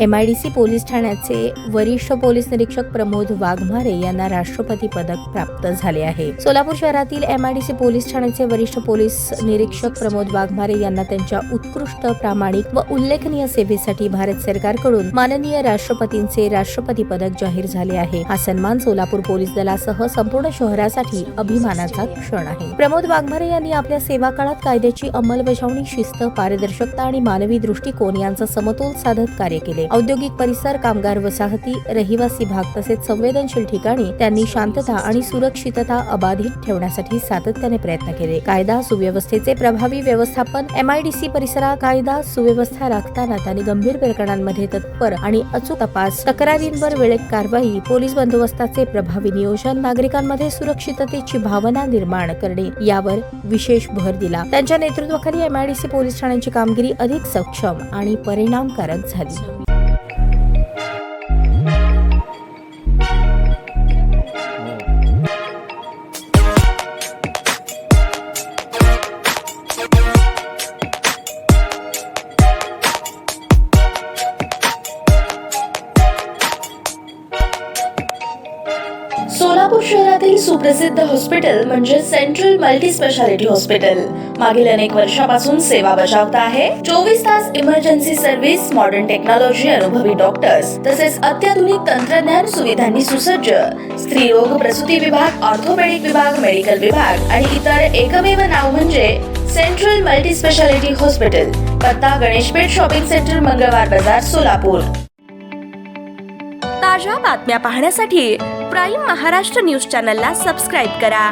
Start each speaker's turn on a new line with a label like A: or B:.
A: MIDC police ठाण्याचे वरिष्ठ police निरीक्षक प्रमोद वाघमारे यांना राष्ट्रपती पदक प्राप्त झाले आहे। सोलापूर शहरातील MIDC पोलीस ठाण्याचे वरिष्ठ पोलीस निरीक्षक प्रमोद वाघमारे यांना त्यांच्या उत्कृष्ट, प्रामाणिक व उल्लेखनीय सेवेसाठी भारत सरकारकडून माननीय राष्ट्रपतींचे राष्ट्रपती पदक जाहीर झाले आहे। हा सन्मान सोलापूर पोलीस दलासह संपूर्ण शहरासाठी अभिमानाचा क्षण आहे। प्रमोद वाघमारे यांनी आपल्या सेवा काळात कायद्याची अंमलबजावणी, शिस्त, पारदर्शकता आणि मानवी दृष्टिकोन यांचा समतोल साधत कार्य केले। औद्योगिक परिसर, कामगार वसाहती, रहिवासी भाग तसेच संवेदनशील ठिकाणी त्यांनी शांतता आणि सुरक्षितता अबाधित ठेवण्यासाठी सातत्याने प्रयत्न केले। कायदा सुव्यवस्थेचे प्रभावी व्यवस्थापन, MIDC परिसरात कायदा सुव्यवस्था राखताना त्यांनी गंभीर प्रकरणांमध्ये तत्पर आणि अचूक तपास, तक्रारींवर वेळेत कारवाई, पोलीस बंदोबस्ताचे प्रभावी नियोजन, नागरिकांमध्ये सुरक्षिततेची भावना निर्माण करणे यावर विशेष भर दिला। त्यांच्या नेतृत्वाखाली MIDC पोलीस ठाण्याची कामगिरी अधिक सक्षम आणि परिणामकारक झाली।
B: सोलापूर शहरातील सुप्रसिद्ध हॉस्पिटल म्हणजे सेंट्रल मल्टी स्पेशालिटी हॉस्पिटल मागील अनेक वर्षापासून सेवा बजावत आहे। 24 तास इमर्जन्सी सर्व्हिस, मॉडर्न टेक्नॉलॉजी, अनुभवी डॉक्टर्स तसेच अत्याधुनिक तंत्रज्ञान सुविधांनी सुसज्ज स्त्रीरोग प्रसूती विभाग, ऑर्थोपेडिक विभाग, मेडिकल विभाग आणि इतर एकमेव नाव म्हणजे सेंट्रल मल्टी स्पेशालिटी हॉस्पिटल। पत्ता गणेशपेठ शॉपिंग सेंटर, मंगळवार बाजार, सोलापूर।
C: ताज्या बातम्या पाहण्यासाठी प्राईम महाराष्ट्र न्यूज चॅनलला सबस्क्राईब करा।